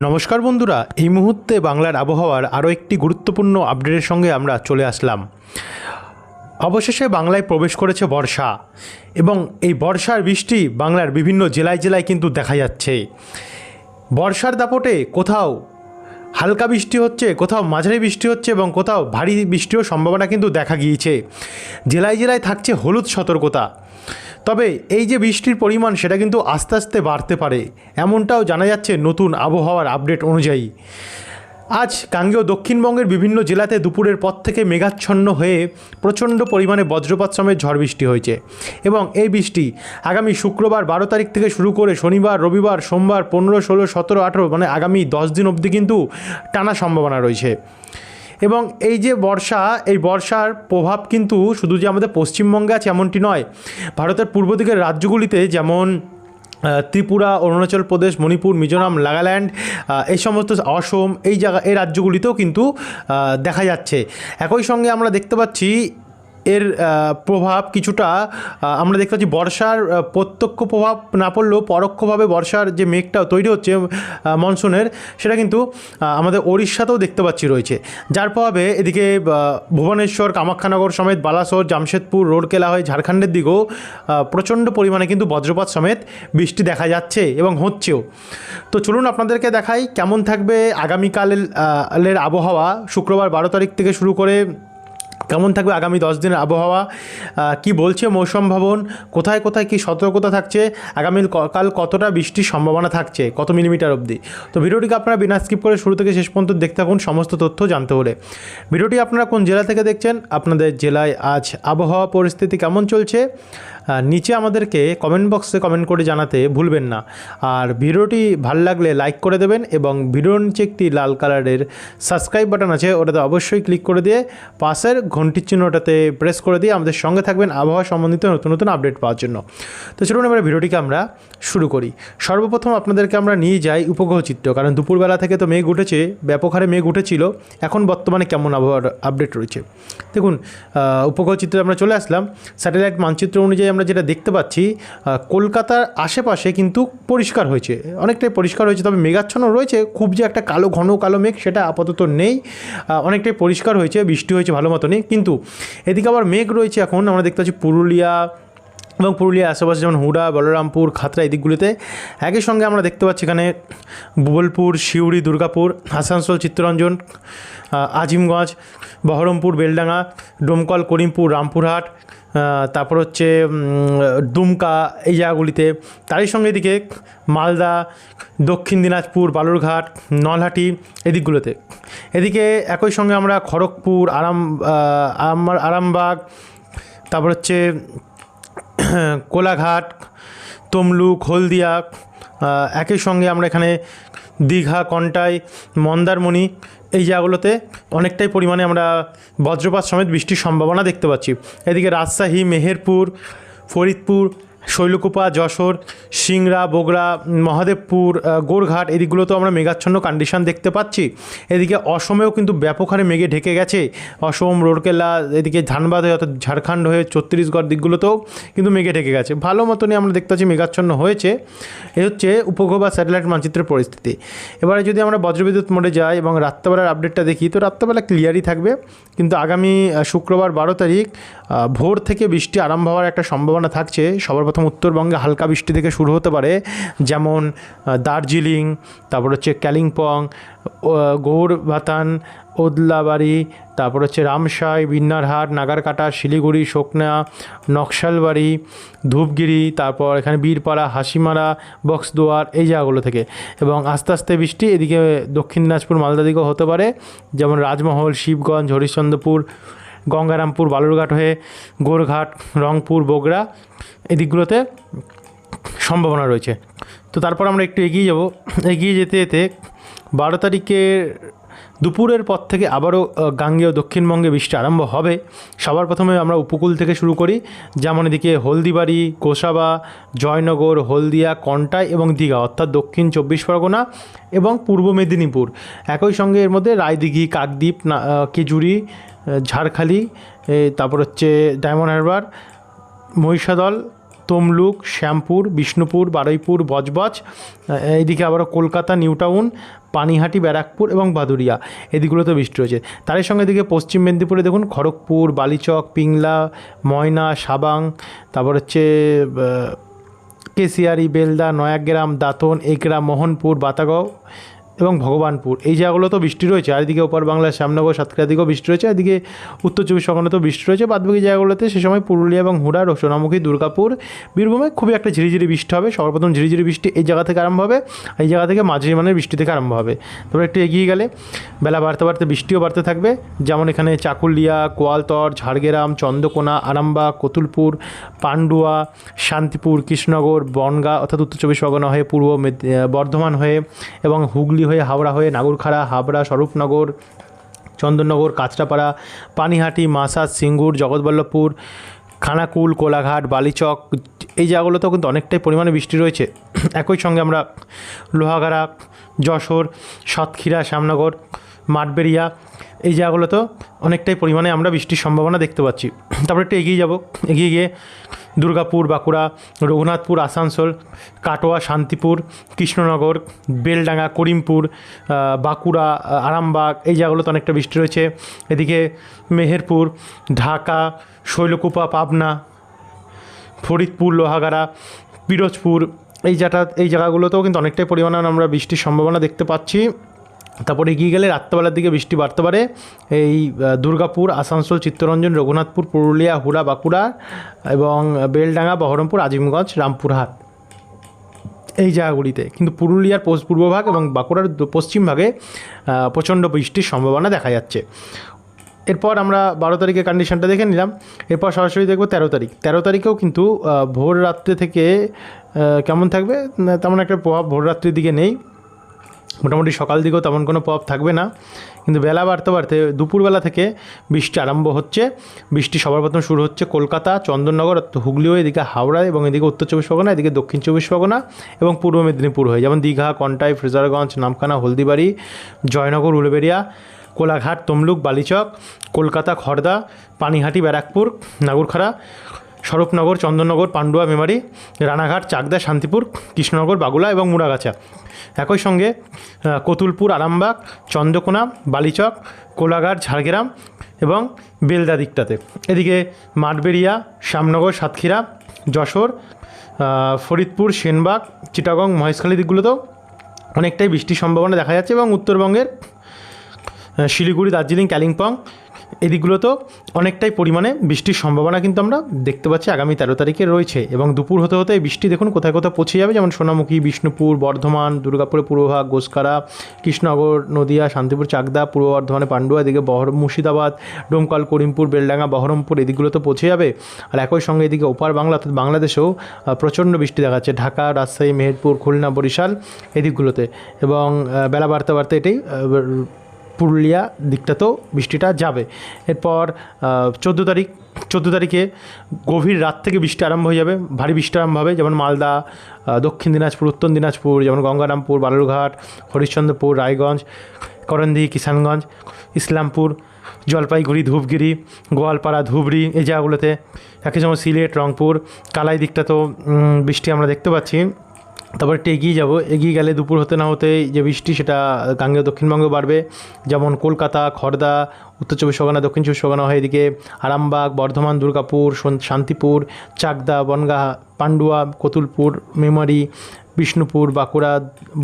নমস্কার বন্ধুরা, এই মুহূর্তে বাংলার আবহাওয়ার আরও একটি গুরুত্বপূর্ণ আপডেটের সঙ্গে আমরা চলে আসলাম। অবশেষে বাংলায় প্রবেশ করেছে বর্ষা এবং এই বর্ষার বৃষ্টি বাংলার বিভিন্ন জেলায় জেলায় কিন্তু দেখা যাচ্ছে। বর্ষার দাপটে কোথাও হালকা বৃষ্টি হচ্ছে, কোথাও মাঝারি বৃষ্টি হচ্ছে এবং কোথাও ভারী বৃষ্টিও সম্ভাবনা কিন্তু দেখা গিয়েছে। জেলায় জেলায় থাকছে হলুদ সতর্কতা। তবে এই যে বৃষ্টির পরিমাণ সেটা কিন্তু আস্তে আস্তে বাড়তে পারে, এমনটাও জানা যাচ্ছে নতুন আবহাওয়ার আপডেট অনুযায়ী। আজ গাঙ্গেয় দক্ষিণবঙ্গের বিভিন্ন জেলাতে দুপুরের পর থেকে মেঘাচ্ছন্ন হয়ে প্রচণ্ড পরিমাণে বজ্রপাত সমেত ঝড় বৃষ্টি হয়েছে এবং এই বৃষ্টি আগামী শুক্রবার 12 তারিখ থেকে শুরু করে শনিবার, রবিবার, সোমবার 15, 16, 17, 18 মানে আগামী 10 দিন অবধি কিন্তু টানা সম্ভাবনা রয়েছে। এবং এই যে বর্ষা, এই বর্ষার প্রভাব কিন্তু শুধু যে আমাদের পশ্চিমবঙ্গে আছে এমনটি নয়, ভারতের পূর্ব দিকের রাজ্যগুলিতে যেমন ত্রিপুরা, অরুণাচল প্রদেশ, মণিপুর, মিজোরাম, নাগাল্যান্ড, এই সমস্ত অসম, এই রাজ্যগুলিতেও কিন্তু দেখা যাচ্ছে। একই সঙ্গে আমরা দেখতে পাচ্ছি এর প্রভাব কিছুটা আমরা দেখতে পাচ্ছি বর্ষার প্রত্যক্ষ প্রভাব না পড়লেও পরোক্ষভাবে বর্ষার যে মেঘটা তৈরি হচ্ছে মনসুনের, সেটা কিন্তু আমাদের ওড়িশাতেও দেখতে পাচ্ছি রয়েছে। যার প্রভাবে এদিকে ভুবনেশ্বর, কামাখ্যানগর সমেত বালাসোর, জামশেদপুর, রোডকেলা হয়ে ঝাড়খণ্ডের দিকেও প্রচণ্ড পরিমাণে কিন্তু বজ্রপাত সমেত বৃষ্টি দেখা যাচ্ছে এবং হচ্ছেও। তো চলুন আপনাদেরকে দেখাই কেমন থাকবে আগামীকালের আবহাওয়া। শুক্রবার 12 তারিখ থেকে শুরু করে কেমন থাকবে আগামী 10 দিনের আবহাওয়া, কি বলছে মৌসুম ভবন, কোথায় কোথায় কী সতর্কতা থাকছে, কাল কতটা বৃষ্টির সম্ভাবনা থাকছে, কত মিলিমিটার অবধি। তো ভিডিওটিকে আপনারা বিনা স্কিপ করে শুরু থেকে শেষ পর্যন্ত দেখতে থাকুন সমস্ত তথ্য জানতে হলে। ভিডিওটি আপনারা কোন জেলা থেকে দেখছেন, আপনাদের জেলায় আজ আবহাওয়া পরিস্থিতি কেমন চলছে, নিচে আমাদেরকে কমেন্ট বক্সে কমেন্ট করে জানাতে ভুলবেন না। আর ভিডিওটি ভালো লাগলে লাইক করে দেবেন এবং ভিডিওর নিচে একটি লাল কালারের সাবস্ক্রাইব বাটন আছে, ওটাতে অবশ্যই ক্লিক করে দিয়ে পাশের ঘন্টির চিহ্নটাতে প্রেস করে দিয়ে আমাদের সঙ্গে থাকবেন আবহাওয়া সম্বন্ধিত নতুন নতুন আপডেট পাওয়ার জন্য। তো চলুন এবারে ভিডিওটিকে আমরা শুরু করি। সর্বপ্রথম আপনাদেরকে আমরা নিয়ে যাই উপগ্রহ চিত্র, কারণ দুপুরবেলা থেকে তো মেঘ উঠেছে, ব্যাপক হারে মেঘ উঠেছিল। এখন বর্তমানে কেমন আবহাওয়ার আপডেট রয়েছে দেখুন। উপগ্রহ চিত্রে আমরা চলে আসলাম। স্যাটেলাইট মানচিত্র অনুযায়ী আমরা যেটা দেখতে পাচ্ছি, কলকাতার আশেপাশে কিন্তু পরিষ্কার হয়েছে, অনেকটাই পরিষ্কার হয়েছে। তবে মেঘাচ্ছন্ন রয়েছে, খুব যে একটা ঘন কালো মেঘ সেটা আপাতত নেই, অনেকটাই পরিষ্কার হয়েছে, বৃষ্টি হয়েছে ভালো মতনই। কিন্তু এদিকে আবার মেঘ রয়েছে এখন আমরা দেখতে পাচ্ছি পুরুলিয়া এবং পুরুলিয়ার আশেপাশে যেমন হুড়া, বলরামপুর, খাতড়া এই দিকগুলিতে। একই সঙ্গে আমরা দেখতে পাচ্ছি এখানে বোলপুর, সিউড়ি, দুর্গাপুর, আসানসোল, চিত্তরঞ্জন, আজিমগঞ্জ, বহরমপুর, বেলডাঙ্গা, ডোমকল, করিমপুর, রামপুরহাট, তারপর হচ্ছে দুমকা, এই জায়গাগুলিতে। তারই সঙ্গে এদিকে মালদা, দক্ষিণ দিনাজপুর, বালুরঘাট, নলহাটি এই দিকগুলোতে। এদিকে একই সঙ্গে আমরা খড়গপুর, আরামবাগ, তারপর হচ্ছে কোলাঘাট, তমলুক, হলদিয়া, একই সঙ্গে আমরা এখানে দীঘা, কন্টাই, মন্দারমণি এই জায়গাগুলোতে অনেকটাই পরিমাণে আমরা বজ্রপাত সমেত বৃষ্টির সম্ভাবনা দেখতে পাচ্ছি। এদিকে রাজশাহী, মেহেরপুর, ফরিদপুর, শৈলকুপা, যশোর, সিংড়া, বগুড়া, মহাদেবপুর, গোরঘাট এদিকগুলোতেও আমরা মেঘাচ্ছন্ন কন্ডিশন দেখতে পাচ্ছি। এদিকে অসমেও কিন্তু ব্যাপক হারে মেঘে ঢেকে গেছে। অসম, রোডকেলা, এদিকে ধানবাদ হয়ে অর্থাৎ ঝাড়খণ্ড হয়ে ছত্তিশগড় দিকগুলোতেও কিন্তু মেঘে ঢেকে গেছে, ভালো মতনই আমরা দেখতে পাচ্ছি মেঘাচ্ছন্ন হয়েছে। এ হচ্ছে উপগ্রহ বা স্যাটেলাইট মানচিত্রের পরিস্থিতি। এবারে যদি আমরা বজ্রবিদ্যুৎ মোডে যাই এবং রাত্রেবেলার আপডেটটা দেখি, তো রাত্রেবেলা ক্লিয়ারই থাকবে, কিন্তু আগামী শুক্রবার 12 তারিখ ভোর থেকে বৃষ্টি আরম্ভ হওয়ার একটা সম্ভাবনা থাকছে। সবার প্রথম উত্তরবঙ্গে হালকা বৃষ্টি থেকে শুরু হতে পারে, যেমন দার্জিলিং, তারপর হচ্ছে কালিম্পং, গৌরবাতান, ওদলাবাড়ি, তারপর হচ্ছে রামসাই, বিন্নারহাট, নাগারকাটা, শিলিগুড়ি, শোকনা, নকশালবাড়ি, ধূপগিরি, তারপর এখানে বীরপাড়া, হাসিমারা, বক্সদুয়ার এই জায়গাগুলো থেকে। এবং আস্তে আস্তে বৃষ্টি এদিকে দক্ষিণ দিনাজপুর, মালদা দিকেও হতে পারে, যেমন রাজমহল, শিবগঞ্জ, হরিশ্চন্দ্রপুর, গঙ্গারামপুর, বালুরঘাট হয়ে গোরঘাট, রংপুর, বগুড়া এই দিকগুলোতে সম্ভাবনা রয়েছে। তো তারপর আমরা একটু এগিয়ে যাব। এগিয়ে যেতে যেতে 12 তারিখের দুপুরের পর থেকে আবারও গাঙ্গেয় দক্ষিণবঙ্গে বৃষ্টি আরম্ভ হবে। সবার প্রথমে আমরা উপকূল থেকে শুরু করি, যেমন এদিকে হলদিবাড়ি, গোসাবা, জয়নগর, হলদিয়া, কন্টাই এবং দীঘা অর্থাৎ দক্ষিণ 24 পরগনা এবং পূর্ব মেদিনীপুর। একই সঙ্গে এর মধ্যে রায়দিঘি, কাকদ্বীপ, কেজুরি, ঝাড়খালি, তারপর হচ্ছে ডায়মন্ড হারবার, মহিষাদল, তমলুক, শ্যামপুর, বিষ্ণুপুর, বারুইপুর, বজবজ, এইদিকে আবারও কলকাতা, নিউ টাউন, পানিহাটি, ব্যারাকপুর এবং ভাদুরিয়া, এদিকগুলোতে বৃষ্টি রয়েছে। তারই সঙ্গে এদিকে পশ্চিম মেদিনীপুরে দেখুন খড়গপুর, বালিচক, পিংলা, ময়না, সাবাং, তারপর হচ্ছে কেশিয়ারি, বেলদা, নয়াগ্রাম, দাঁতন, এগরা, মোহনপুর, বাতাগাঁও এবং ভগবানপুর, এই জায়গাগুলোতেও বৃষ্টি রয়েছে। আর এদিকে ওপার বাংলার শ্যামনগর, সাতক্ষীরার দিকেও বৃষ্টি রয়েছে। এদিকে উত্তর চব্বিশ পরগনাতেও বৃষ্টি রয়েছে। বাদবাকি জায়গাগুলোতে সে সময় পুরুলিয়া এবং হুড়ার ও সোনামুখী, দুর্গাপুর, বীরভূমে খুবই একটা ঝিরিঝিরি বৃষ্টি হবে। সর্বপ্রথম ঝিরিঝিরি বৃষ্টি এই জায়গা থেকে আরম্ভ হবে, এই জায়গা থেকে মাঝারি মানের বৃষ্টি থেকে আরম্ভ হবে। তারপরে একটু এগিয়ে গেলে বেলা বাড়তে বাড়তে বৃষ্টিও বাড়তে থাকবে, যেমন এখানে চাকুলিয়া, কোয়ালতর, ঝাড়গ্রাম, চন্দ্রকোনা, আরামবাগ, কতুলপুর, পান্ডুয়া, শান্তিপুর, কৃষ্ণনগর, বনগাঁ অর্থাৎ উত্তর চব্বিশ পরগনা হয়ে পূর্ব বর্ধমান হয়ে এবং হুগলি হয়ে হাওড়া হয়ে নাগরখাড়া, হাবড়া, স্বরূপনগর, চন্দননগর, কাঁচরাপাড়া, পানিহাটি, মাসাজ, সিঙ্গুর, জগৎবল্লভপুর, খানাকুল, কোলাঘাট, বালিচক, এই জায়গাগুলোতেও কিন্তু অনেকটাই পরিমাণে বৃষ্টি রয়েছে। একই সঙ্গে আমরা লোহাগাড়া, যশোর, সাতক্ষীরা, শ্যামনগর, মাঠবেড়িয়া, এই জায়গাগুলোতেও অনেকটাই পরিমাণে আমরা বৃষ্টির সম্ভাবনা দেখতে পাচ্ছি। তারপরে একটু এগিয়ে যাব, এগিয়ে গিয়ে দুর্গাপুর, বাঁকুড়া, রঘুনাথপুর, আসানসোল, কাটোয়া, শান্তিপুর, কৃষ্ণনগর, বেলডাঙ্গা, করিমপুর, বাঁকুড়া, আরামবাগ, এই জায়গাগুলোতে অনেকটা বৃষ্টি রয়েছে। এদিকে মেহেরপুর, ঢাকা, শৈলকুপা, পাবনা, ফরিদপুর, লোহাগাড়া, পিরোজপুর, এই জায়গাগুলোতেও কিন্তু অনেকটাই পরিমাণে আমরা বৃষ্টির সম্ভাবনা দেখতে পাচ্ছি। তারপরে এগিয়ে গেলে রাত্রেবেলার দিকে বৃষ্টি বাড়তে পারে এই দুর্গাপুর, আসানসোল, চিত্তরঞ্জন, রঘুনাথপুর, পুরুলিয়া, হুড়া, বাঁকুড়া এবং বেলডাঙ্গা, বহরমপুর, আজিমগঞ্জ, রামপুরহাট, এই জায়গাগুলিতে। কিন্তু পুরুলিয়ার পূর্বভাগ এবং বাঁকুড়ার পশ্চিম ভাগে প্রচণ্ড বৃষ্টির সম্ভাবনা দেখা যাচ্ছে। এরপর আমরা 12 তারিখের কন্ডিশনটা দেখে নিলাম। এরপর সরাসরি দেখব 13 তারিখ। 13 তারিখেও কিন্তু ভোর রাত্রে থেকে কেমন থাকবে, তেমন একটা প্রভাব ভোর রাত্রির দিকে নেই। মোটামুটি সকাল দিকেও তেমন কোনো প্রভাব থাকবে না, কিন্তু বেলা বাড়তে বাড়তে দুপুরবেলা থেকে বৃষ্টি আরম্ভ হচ্ছে। বৃষ্টি সবার প্রথম শুরু হচ্ছে কলকাতা, চন্দননগর, হুগলি হয়ে এদিকে হাওড়া এবং এদিকে উত্তর চব্বিশ পরগনা, এদিকে দক্ষিণ চব্বিশ পরগনা এবং পূর্ব মেদিনীপুর হয়ে, যেমন দীঘা, কন্টাই, ফ্রেজারগঞ্জ, নামখানা, হলদিবাড়ি, জয়নগর, উলুবেড়িয়া, কোলাঘাট, তমলুক, বালিচক, কলকাতা, খড়দা, পানিহাটি, ব্যারাকপুর, নাগরখাড়া, স্বরূপনগর, চন্দননগর, পান্ডুয়া, মেমারি, রানাঘাট, চাকদা, শান্তিপুর, কৃষ্ণনগর, বাগুলা এবং মুড়াগাছা। একই সঙ্গে কতুলপুর, আরামবাগ, চন্দ্রকোনা, বালিচক, কোলাঘাট, ঝাড়গ্রাম এবং বেলদা দিকটাতে। এদিকে মাঠবেড়িয়া, শ্যামনগর, সাতক্ষীরা, যশোর, ফরিদপুর, সেনবাগ, চিটাগং, মহেশখালী দিকগুলোতেও অনেকটাই বৃষ্টির সম্ভাবনা দেখা যাচ্ছে এবং উত্তরবঙ্গের শিলিগুড়ি, দার্জিলিং, কালিম্পং, এই দিকগুলোতেও অনেকটাই পরিমাণে বৃষ্টির সম্ভাবনা কিন্তু আমরা দেখতে পাচ্ছি আগামী 13 তারিখে রয়েছে। এবং দুপুর হতে হতে এই বৃষ্টি দেখুন কোথায় কোথায় পৌঁছে যাবে, যেমন সোনামুখী, বিষ্ণুপুর, বর্ধমান, দুর্গাপুরের পূর্বভাগ, গোসকারা, কৃষ্ণনগর, নদিয়া, শান্তিপুর, চাকদা, পূর্ব বর্ধমানে পান্ডুয়া, এদিকে মুর্শিদাবাদ, ডোমকল, করিমপুর, বেলডাঙ্গা, বহরমপুর, এই দিকগুলোতে পৌঁছে যাবে। আর একই সঙ্গে এদিকে ওপার বাংলা অর্থাৎ বাংলাদেশেও প্রচণ্ড বৃষ্টি দেখা যাচ্ছে ঢাকা, রাজশাহী, মেহেরপুর, খুলনা, বরিশাল, এই দিকগুলোতে। এবং বেলা বাড়তে বাড়তে এটাই পুরুলিয়া দিকটাতেও বৃষ্টিটা যাবে। এরপর 14 তারিখে গভীর রাত থেকে বৃষ্টি আরম্ভ হয়ে যাবে, ভারী বৃষ্টি আরম্ভ হবে, যেমন মালদা, দক্ষিণ দিনাজপুর, উত্তর দিনাজপুর, যেমন গঙ্গারামপুর, বালুরঘাট, হরিশ্চন্দ্রপুর, রায়গঞ্জ, করন্দি, কিষানগঞ্জ, ইসলামপুর, জলপাইগুড়ি, ধূপগুড়ি, গোয়ালপাড়া, ধুবড়ি, এই জায়গাগুলোতে। একই সময় সিলেট, রংপুর, কালাই দিকটাতেও বৃষ্টি আমরা দেখতে পাচ্ছি। তারপর একটু এগিয়ে যাব, এগিয়ে গেলে দুপুর হতে না হতেই যে বৃষ্টি সেটা গাঙ্গেয় দক্ষিণবঙ্গে বাড়বে, যেমন কলকাতা, খড়দা, উত্তর চব্বিশ পরগনা, দক্ষিণ চব্বিশ পরগনা হয়ে এদিকে আরামবাগ, বর্ধমান, দুর্গাপুর, শান্তিপুর, চাকদা, বনগাঁ, পান্ডুয়া, কতুলপুর, মেমারি, বিষ্ণুপুর, বাঁকুড়া,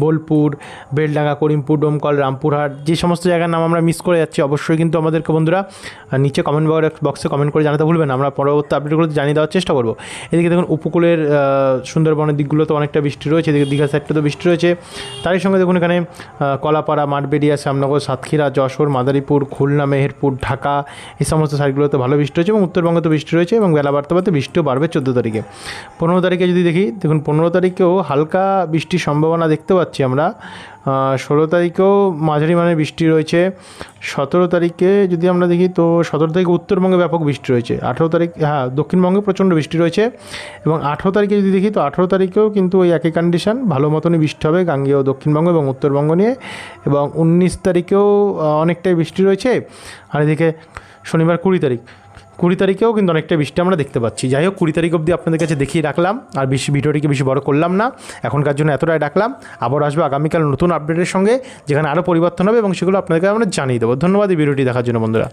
বোলপুর, বেলডাঙ্গা, করিমপুর, ডোমকল, রামপুরহাট, যে সমস্ত জায়গার নাম আমরা মিস করে যাচ্ছি অবশ্যই কিন্তু আমাদেরকে বন্ধুরা নিচে কমেন্ট বক্সে কমেন্ট করে জানাতে ভুলবেন, আমরা পরবর্তী আপডেটগুলোতে জানিয়ে দেওয়ার চেষ্টা করব। এদিকে দেখুন উপকূলের সুন্দরবনের দিকগুলোতে অনেকটা বৃষ্টি রয়েছে, এদিকে দীঘা সাইডটাতেও বৃষ্টি রয়েছে। তারই সঙ্গে দেখুন এখানে কলাপাড়া, মাঠবেড়িয়া, শ্যামনগর, সাতক্ষীরা, যশোর, মাদারীপুর, খুলনা, মেহেরপুর, ঢাকা, এই সমস্ত সাইডগুলোতে ভালো বৃষ্টি রয়েছে এবং উত্তরবঙ্গে তো বৃষ্টি রয়েছে এবং বেলা বাড়তে বাড়তে বৃষ্টিও বাড়বে 14 তারিখে। 15 তারিখে যদি দেখি, দেখুন 15 তারিখেও হালকা বৃষ্টির সম্ভাবনা দেখতে পাচ্ছি আমরা। 16 তারিখেও মাঝারি মানের বৃষ্টি রয়েছে। 17 তারিখে যদি আমরা দেখি তো 17 তারিখে উত্তরবঙ্গে ব্যাপক বৃষ্টি রয়েছে। 18 তারিখ দক্ষিণবঙ্গে প্রচণ্ড বৃষ্টি রয়েছে এবং 18 তারিখে যদি দেখি তো 18 তারিখেও কিন্তু ওই একই কন্ডিশন, ভালো মতনই বৃষ্টি হবে গাঙ্গেয় দক্ষিণবঙ্গ এবং উত্তরবঙ্গ নিয়ে। এবং 19 তারিখেও অনেকটাই বৃষ্টি রয়েছে। আর এদিকে শনিবার 20 তারিখ 20 তারিখেও কিন্তু অনেকটা বৃষ্টি আমরা দেখতে পাচ্ছি। যাই হোক, 20 তারিখ অবধি আপনাদের কাছে দেখিয়ে রাখলাম, আর ভিডিওটিকে বেশি বড় করলাম না, এখনকার জন্য এতটাই ডাকলাম। আবার আসবো আগামীকাল নতুন আপডেটের সঙ্গে, যেখানে আরও পরিবর্তন হবে এবং সেগুলো আপনাদেরকে আমরা জানিয়ে দেবো। ধন্যবাদ এই ভিডিওটি দেখার জন্য বন্ধুরা।